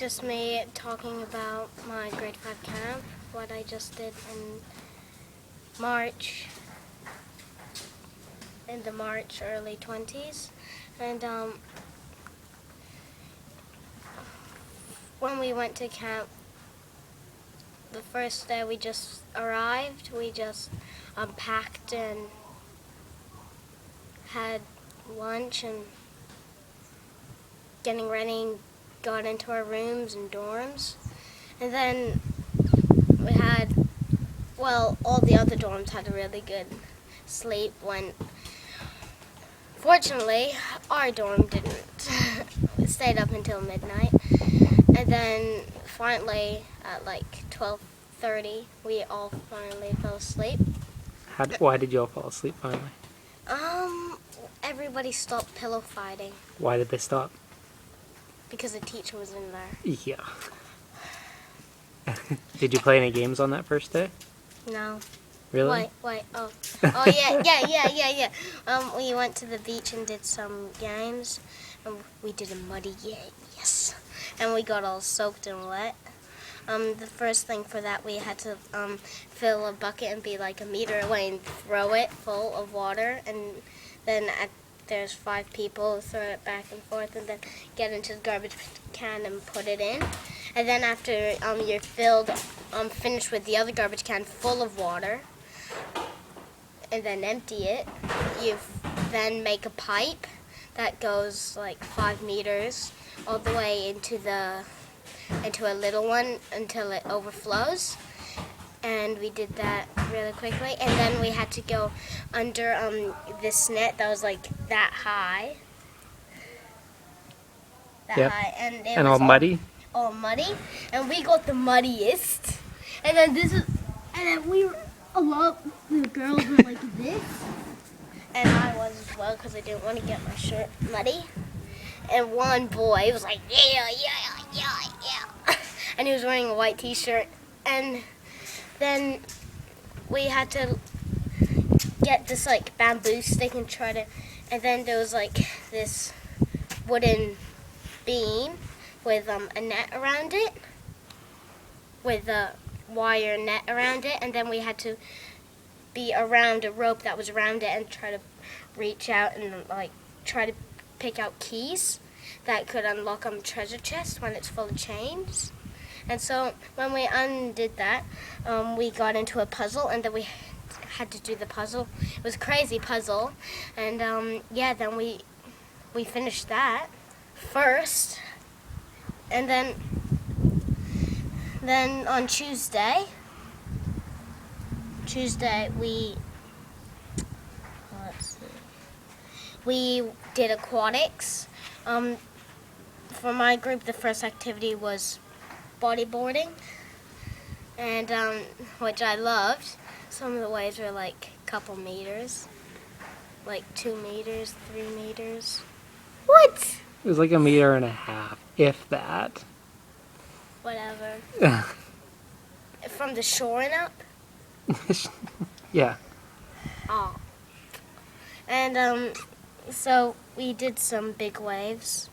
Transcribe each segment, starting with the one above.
just me talking about my grade 5 camp, what I just did in March, early 20s. And when we went to camp, the first day we just arrived, we just unpacked and had lunch and getting ready and got into our rooms and dorms. And then we had, well, all the other dorms had a really good sleep when, fortunately, our dorm didn't. We stayed up until midnight. And then finally at like 12:30, we all finally fell asleep. Why did you all fall asleep finally? Everybody stopped pillow fighting Why did they stop? because the teacher was in there. Yeah. Did you play any games on that first day? No. Really? Wait. Oh yeah. We went to the beach and did some games. And we did a muddy yes. And we got all soaked and wet. The first thing for that, we had to fill a bucket and be like a meter away and throw it full of water. And then there's 5 people, throw it back and forth, and then get into the garbage can and put it in. And then after you're finished with the other garbage can full of water, and then empty it, you then make a pipe that goes like 5 meters all the way into a little one until it overflows. And we did that really quickly. And then we had to go under this net that was like that high. High. And it was all muddy? All muddy. And we got the muddiest. And then a lot of the girls were like this. And I was as well because I didn't want to get my shirt muddy. And one boy was like, yeah. And he was wearing a white t-shirt. And then we had to get this like bamboo stick and and then there was like this wooden beam with a net around it, with a wire net around it, and then we had to be around a rope that was around it and try to reach out and like try to pick out keys that could unlock a treasure chest when it's full of chains. And so when we undid that, we got into a puzzle, and then we had to do the puzzle. It was a crazy puzzle, and then we finished that first, and then on Tuesday we did aquatics. For my group, the first activity was bodyboarding, and which I loved. Some of the waves were like a couple meters, like 2 meters, 3 meters. What? It was like 1.5 meters, if that. Whatever. From the shore and up? Yeah. Oh. And so we did some big waves,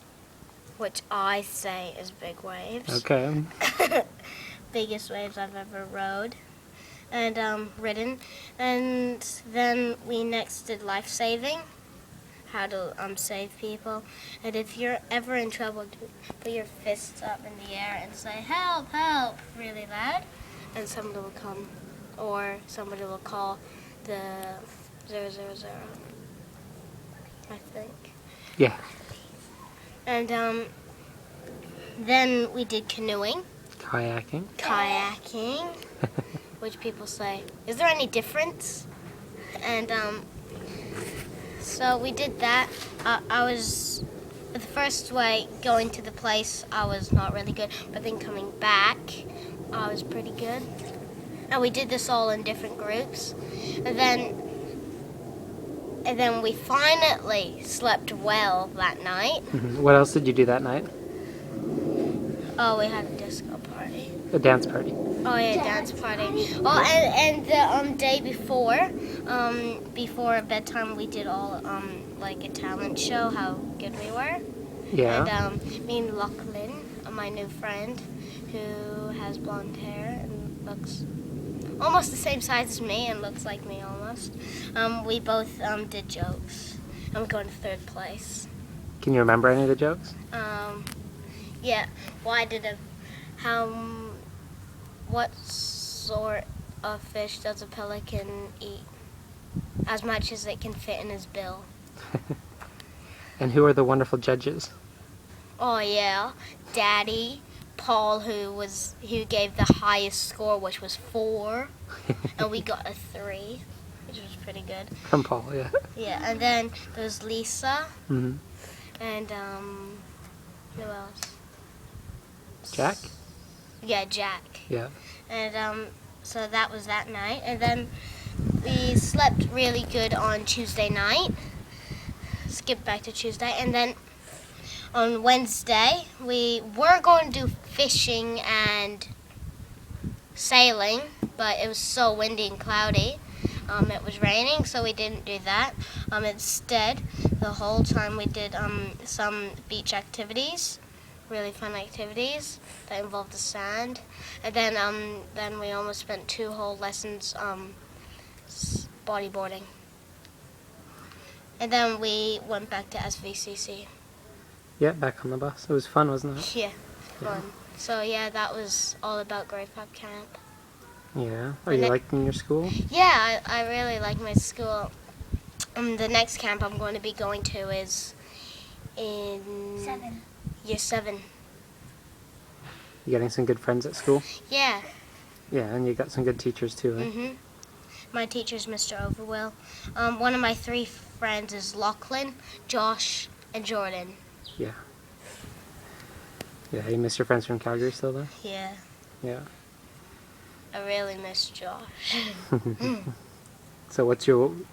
which I say is big waves. Okay. Biggest waves I've ever rode and ridden. And then we next did life saving, how to save people. And if you're ever in trouble, put your fists up in the air and say, help, help, really loud, and somebody will come, or somebody will call the 000, I think. Yeah. And then we did canoeing. Kayaking. Which people say, is there any difference? And so we did that. I was, the first way going to the place, I was not really good, but then coming back, I was pretty good. And we did this all in different groups. And then we finally slept well that night. Mm-hmm. What else did you do that night? Oh, we had a disco party. A dance party. Oh yeah, dance party. Oh, and the day before bedtime, we did all like a talent show, how good we were. Yeah. And me and Lachlan, my new friend who has blonde hair and looks almost the same size as me and looks like me almost. We both did jokes. I'm going to third place. Can you remember any of the jokes? Yeah. What sort of fish does a pelican eat? As much as it can fit in his bill. And who are the wonderful judges? Oh yeah, Daddy, Paul, who gave the highest score, which was 4, and we got a 3, which was pretty good. From Paul, yeah. Yeah, and then there's Lisa, Mm-hmm. and who else? Jack? Yeah, Jack. Yeah. And so that was that night, and then we slept really good on Tuesday night. Skip back to Tuesday, and then on Wednesday we were going to do fishing and sailing, but it was so windy and cloudy. It was raining, so we didn't do that. Instead, the whole time we did some beach activities, really fun activities that involved the sand, and then we almost spent 2 whole lessons bodyboarding. And then we went back to SVCC. Yeah, back on the bus. It was fun, wasn't it? Yeah, fun. So yeah, that was all about Grave Pop Camp. Yeah. Are you liking your school? Yeah, I really like my school. The next camp I'm going to be going to is in 7. year 7. You getting some good friends at school? Yeah. Yeah, and you got some good teachers too, eh? My teacher's Mr. Overwill. One of my 3 friends is Lachlan, Josh, and Jordan. Yeah. Yeah, you miss your friends from Calgary still though? Yeah, Yeah. I really miss Josh. So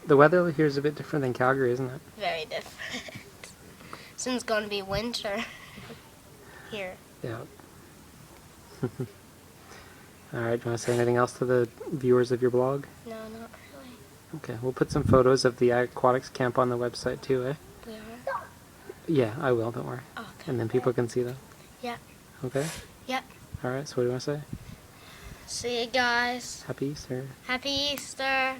the weather here is a bit different than Calgary, isn't it? Very different. Soon it's going to be winter here. Yeah. Alright, do you want to say anything else to the viewers of your blog? No, not really. Okay, we'll put some photos of the aquatics camp on the website too, eh? We are? Yeah, I will, don't worry. Okay. And then people can see them. Yeah. Okay? Yep. Alright, so what do you want to say? See you guys. Happy Easter. Happy Easter.